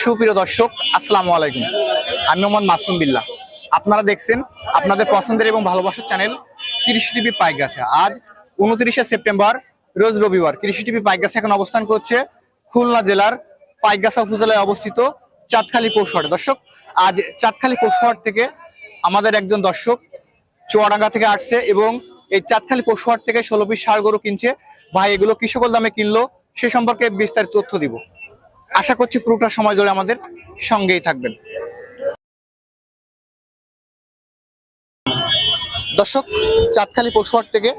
সুপ্রিয় দর্শক, আসসালামু আলাইকুম। আমি মোহাম্মদ মাসুম বিল্লাহ। আপনারা দেখছেন আপনাদের পছন্দের এবং ভালোবাসার চ্যানেল কৃষি টিভি পাইকগাছা। আজ 29শে সেপ্টেম্বর, রোজ রবিবার। কৃষি টিভি পাইকগাছা এখন অবস্থান করছে খুলনা জেলার পাইকগাছা উপজেলায় অবস্থিত চাঁদখালী পৌরসভায়। দর্শক, আজ চাঁদখালী পৌরসভার থেকে আমাদের একজন দর্শক চুয়াডাঙ্গা থেকে আসছে এবং এই চাঁদখালী পৌরসভার থেকে 16 পিস ষাঁড় গরু কিনছে। ভাই, এগুলো কি সকল দামে কিনলো সে সম্পর্কে বিস্তারিত তথ্য দিব। আশা করছি পুরোটা সময় ধরে আমাদের সঙ্গেই থাকবেন। দর্শক, চাঁদখালী পৌরসভার থেকে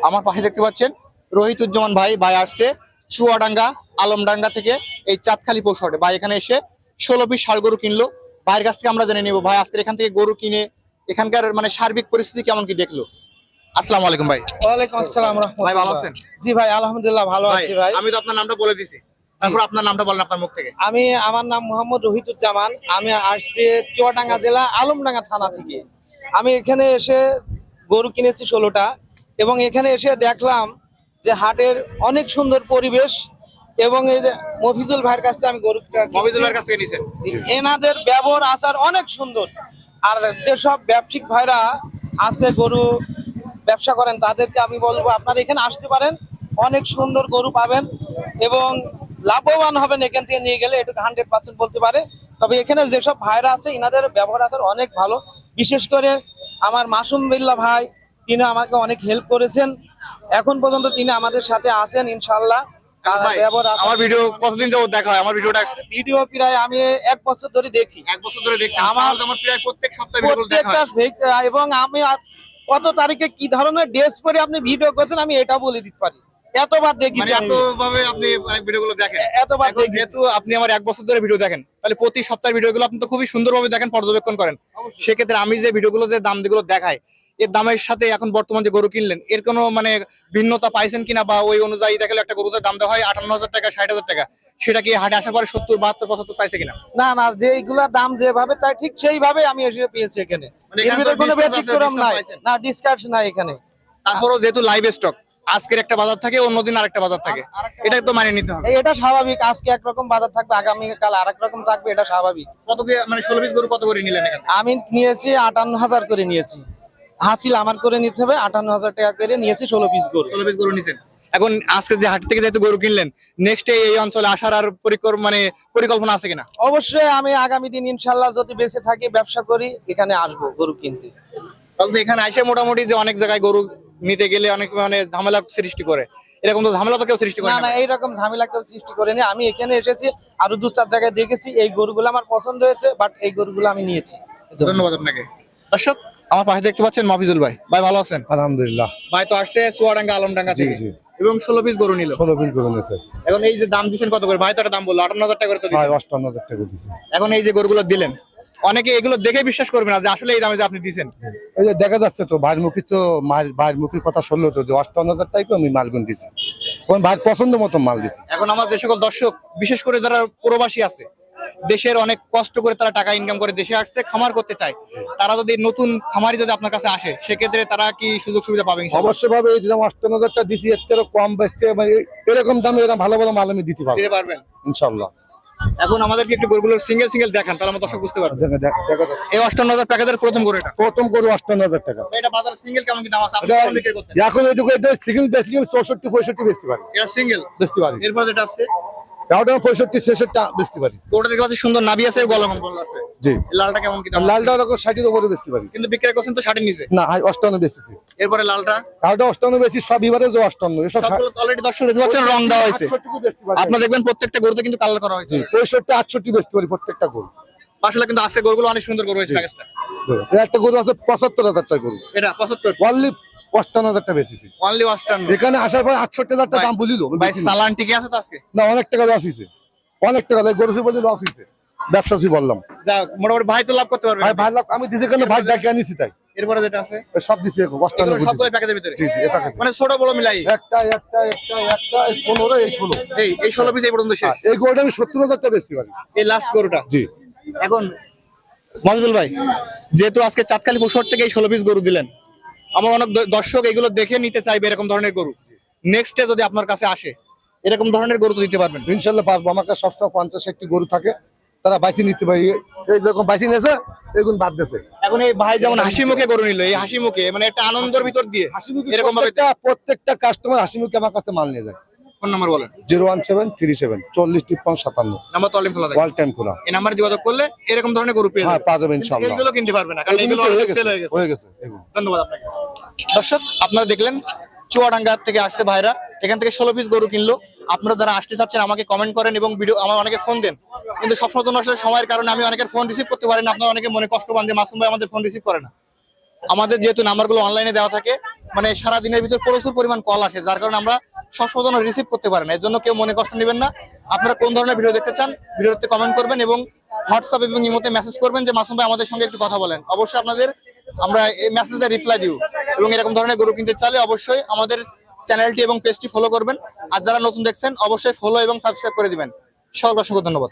আমার পাশে দেখতে পাচ্ছেন রহিতুজ্জামান ভাই আসছে চুয়াডাঙ্গা আলমডাঙ্গা থেকে এই চাঁদখালী পৌরসভায়। ভাই এখানে এসে 16 পিস ষাঁড় গরু কিনলো। ভাইয়ের কাছ থেকে আমরা জেনে নিব, ভাই আজকে এখান থেকে গরু কিনে এখানকার মানে সার্বিক পরিস্থিতি কেমন কি দেখলো। আসসালামু আলাইকুম ভাই। ওয়ালাইকুম আসসালাম রাহমাতুল্লাহ। ভাই ভালো আছেন? জি ভাই, আলহামদুলিল্লাহ ভালো আছি ভাই। আমি তো আপনার নামটা বলে দিছি, তারপর আপনার নামটা বলেন আপনার মুখ থেকে। আমার নাম মোহাম্মদ রহিতুজ্জামান। আমি আসছি চুয়াডাঙ্গা জেলা আলমডাঙ্গা থানা থেকে। আমি এখানে এসে গরু কিনেছি 16টা এবং এখানে এসে দেখলাম যে হাটের অনেক সুন্দর পরিবেশ এবং এই যে মফিজুল ভাইয়ের কাছ থেকে আমি গরুটা মফিজুল ভাইয়ের কাছ থেকে নিছেন। এনাদের ব্যবহার আচার অনেক সুন্দর। আর যেসব ব্যবসায়িক ভাইরা আছে গরু ব্যবসা করেন তাদেরকে আমি বলবো আপনারা এখানে আসতে পারেন, অনেক সুন্দর গরু পাবেন এবং লাভবান হবেন এখান থেকে নিয়ে গেলে, এটা 100% বলতে পারে। তবে এখানে যেসব ভাইরা আছে এনাদের ব্যবহার আচার অনেক ভালো। বিশেষ করে আমার মাসুম বিল্লাহ ভাই, তিনি আমাকে অনেক হেল্প করেছেন। এখন পর্যন্ত তিনি আমাদের সাথে আছেন ইনশাআল্লাহ। আমার ভিডিও কতদিন যাবত দেখা হয়? আমার ভিডিও প্রায় আমি 1 বছর ধরে দেখি। 1 বছর ধরে দেখছি। আমার প্রায় প্রত্যেক সপ্তাহে ভিডিও দেখা হয়। এবং আমি কত তারিখে কি ধরনের ড্রেস পরে আপনি ভিডিও করছেন আমি এটা বলে দিতে পারি। এতবার দেখিছি, এতভাবে আপনি অনেক ভিডিওগুলো দেখেন। এতবার যেহেতু আপনি আমার 1 বছর ধরে ভিডিও দেখেন, তাহলে প্রতি সপ্তাহের ভিডিওগুলো আপনি তো খুবই সুন্দরভাবে দেখেন, পর্যবেক্ষণ করেন। সেক্ষেত্রে আমি যে ভিডিওগুলো যে দামগুলো দেখাই, এর দামের সাথে এখন বর্তমান যে গরু কিনলেন এর কোনো মানে ভিন্নতা পাইছেন কিনা, বা ওই অনুযায়ী দেখালে একটা গরুতে দাম দেওয়া হয় 58,000 টাকা 60,000 টাকা, সেটা কি হাটে আসার পরে 70, 72, 75 চাইছে কিনা? না, যে এইগুলা দাম যেভাবে তাই ঠিক সেইভাবে আমি এসে পেয়েছি এখানে। এর ভিতরে কোনো ব্যতিক্রম নাই, না ডিসকাউন্ট নাই এখানে। তারপরও যেহেতু লাইভ স্টক, আজকের একটা বাজার থাকে, অন্যদিন আরেকটা বাজার থাকে, এটা তো মানে নিতে হবে। এটা স্বাভাবিক, আজকে একরকম বাজার থাকবে, আগামী কাল আরেক রকম থাকবে, এটা স্বাভাবিক। কত মানে 16 পিস গরু কত করে নিলেন এখানে? আমি নিয়েছি 58,000 করে নিয়েছি। হাসিল আমার করে নিতে হবে, 58,000 টাকা করে নিয়েছি 16 পিস গরু। 16 পিস গরু নিছেন। এখন আজকে যে হাট থেকে যেহেতু গরু কিনলেন, নেক্সট এই অঞ্চলে আসার আর পরিকল্পনা আছে কিনা? অবশ্যই আমি আগামী দিন ইনশাআল্লাহ যদি বেঁচে থাকি, ব্যবসা করি, এখানে আসবো গরু কিনতে। তাহলে এখানে আইসে মোটামুটি যে অনেক জায়গায় গরু নিতে গেলে অনেক মানে ঝামেলা সৃষ্টি করে, এরকম তো ঝামেলা তো কেউ সৃষ্টি করে না, এইরকম ঝামেলা কেউ সৃষ্টি করেনি। আমি এখানে এসেছি, আরো 2-4 জায়গায় দেখেছি, এই গরুগুলো আমার পছন্দ হয়েছে, বাট এই গরুগুলো আমি নিয়েছি। ধন্যবাদ আপনাকে। দর্শক, আমার পাশে দেখতে পাচ্ছেন মফিজুল ভাই। ভাই ভালো আছেন? আলহামদুলিল্লাহ। ভাই তো আসছে চুয়াডাঙ্গা আলমডাঙ্গা থেকে এবং 16 পিস গরু নিল। 16 পিস গরু নিয়েছে। এখন এই যে দাম দিচ্ছেন কত করে? ভাই তো একটা দাম বললো 58,000 টাকা করে তো দিচ্ছেন। 58,000 টাকা দিয়েছে। এখন এই যে গরুগুলো দিলেন, অনেকে এগুলো দেখে বিশ্বাস করবে না যে আসলে এই দামে যে আপনি দিচ্ছেন। এই যে দেখা যাচ্ছে তো ভাইয়ের মুখের কথা শুনলো তো যে 58,000 টাকা আমি মাল গুন দিছি, কোন ভাইয়ের পছন্দ মতো মাল দিছি। এখন আমার যে সকল দর্শক, বিশেষ করে যারা প্রবাসী আছে, দেশের অনেক কষ্ট করে তারা টাকা ইনকাম করে দেশে আসছে, খামার করতে চায়, তারা যদি নতুন খামারি যদি আপনার কাছে আসে, সেক্ষেত্রে তারা কি সুযোগ সুবিধা পাবে? অবশ্যই ভাবে। এই যে 58,000 টাকা দিছি, এর থেকে কম বেচতে মানে এরকম দামে এরকম ভালো ভালো মাল আমি দিতে পারবেন ইনশাআল্লাহ। এখন আমাদেরকে একটু গরুগুলোর সিঙ্গেল দেখান, তাহলে আমরা দর্শক বুঝতে পারবো। দেখা যাচ্ছে এই 58,000 প্যাকেজের প্রথম গরু, প্রথম গরু 58,000 টাকা। এটা বাজারে সিঙ্গেল কেমন কি দাম আছে? এখন এইটুকু এটা সিঙ্গেল বেচলে 64-65 বেচতে পারি। এটা সিঙ্গেল বেচতে পারি। এরপর যেটা আছে ওটা 65-66 বেচতে পারি। ওটা দেখতে পাচ্ছি সুন্দর নাভি আছে, গলা কম্বল আছে। জি। লালটা কেমন কি দাম? লালটা 60 উপরে বেচতে পারি, কিন্তু বিক্রি করছেন তো 60 এর নিচে। না 58 বেচেছি। এরপরে লালটা 58 বেশি, সব বিবারে যে 58 এসব সবগুলো অলরেডি দর্শক দেখতে পাচ্ছেন রং দেওয়া হয়েছে। 68 বেচতে পারি। আপনারা দেখবেন প্রত্যেকটা গরুতে কিন্তু কালার করা হয়েছে। 65-68 বেচতে পারি প্রত্যেকটা গরু। আসলে কিন্তু আছে গরুগুলো অনেক সুন্দর গরু হয়েছে প্যাকেজটা। একটা গরু আছে 75,000 টাকা গরু, এটা 75 অনলি 58,000 টাকা বেচেছি। অনলি 58। এখানে আসার পর 68,000 টাকা দাম বলিল ভাই চালান ঠিকই আছে তো আজকে? না, অনেক টাকা লস হইছে, অনেক টাকা গরু বলি লস হইছে। ব্যবসায়ী বললাম যাক, মোটামুটি ভাই তো লাভ করতে পারবে। ভাই লাভ আমি দিছি কেন? ভাই ডাকে আনিছি তাই। এরপরে যেটা আছে সব দিছি, 58 সবগুলো প্যাকেজের ভিতরে। জি জি, এটা মানে ছোট বড় মিলাই একটা 15 এই 16 এই 16 পিস এই পর্যন্ত শেষ। এই গরুটা আমি 70,000 টাকা বেচতে পারি, এই লাস্ট গরুটা। জি। এখন মফিজুল ভাই, যেহেতু আজকে চাঁদখালী পৌরসভা থেকে এই 16 পিস গরু দিলেন, আমার অনেক দর্শক এগুলো দেখে নিতে চাইবে এরকম ধরনের গরু। নেক্সটে যদি আপনার কাছে আসে, এরকম ধরনের গরু তো দিতে পারবেন ইনশাআল্লাহ পারবো। আমার কাছে সবসময় 50-60 গরু থাকে, তারা বাইসি নিতে পারে, এই যখন বাইসি নিয়েছে এগুন বাদ দিয়েছে। এখন এই ভাই যেমন হাসি মুখে গরু নিল, এই হাসি মুখে মানে একটা আনন্দের ভিতর দিয়ে হাসি মুখে এরকম ভাবে প্রত্যেকটা কাস্টমার হাসি মুখে আমার কাছে মাল নিয়ে যায়। ফোন নাম্বার বলেন। 01737 405357 নাম্বার তো অল টাইম খোলা থাকে। অল টাইম খোলা। এই নাম্বারে যোগাযোগ করলে এরকম ধরনের গরু পেয়ে হ্যাঁ, যাবেন। পাওয়া যাবে ইনশাআল্লাহ। এগুলো কিনতে পারবে না, কারণ এগুলো এগুলো অলরেডি সেল হয়ে গেছে। হয়ে গেছে এগুলো। ধন্যবাদ আপনাকে। দর্শক, আপনারা দেখলেন চুয়াডাঙ্গা থেকে আসছে ভাইরা, এখান থেকে 16 পিস গরু কিনলো। আপনারা যারা আসতে চাচ্ছেন আমাকে কমেন্ট করেন এবং ভিডিও, আমার অনেকে ফোন দেন, কিন্তু সবসময় জন্য আসলে সময়ের কারণে আমি অনেকের ফোন রিসিভ করতে পারি না। আপনারা অনেকে মনে কষ্ট পান যে মাসুম ভাই আমাদের ফোন রিসিভ করে না। আমাদের যেহেতু নাম্বারগুলো অনলাইনে দেওয়া থাকে, মানে সারা দিনের ভিতর প্রচুর পরিমাণ কল আসে, যার কারণে আমরা সবসময় জন্য রিসিভ করতে পারি না। এর জন্য কেউ মনে কষ্ট নেবেন না। আপনারা কোন ধরনের ভিডিও দেখতে চান ভিডিওতে কমেন্ট করবেন এবং হোয়াটসঅ্যাপ এবং ইমোতে মেসেজ করবেন যে মাসুম ভাই আমাদের সঙ্গে একটু কথা বলেন। অবশ্যই আপনাদের আমরা এই মেসেজে রিপ্লাই দিব। এবং এরকম ধরনের গরু কিনতে চাইলে অবশ্যই আমাদের চ্যানেলটি এবং পেজটি ফলো করবেন। আর যারা নতুন দেখছেন অবশ্যই ফলো এবং সাবস্ক্রাইব করে দিবেন। সকলকে অসংখ্য ধন্যবাদ।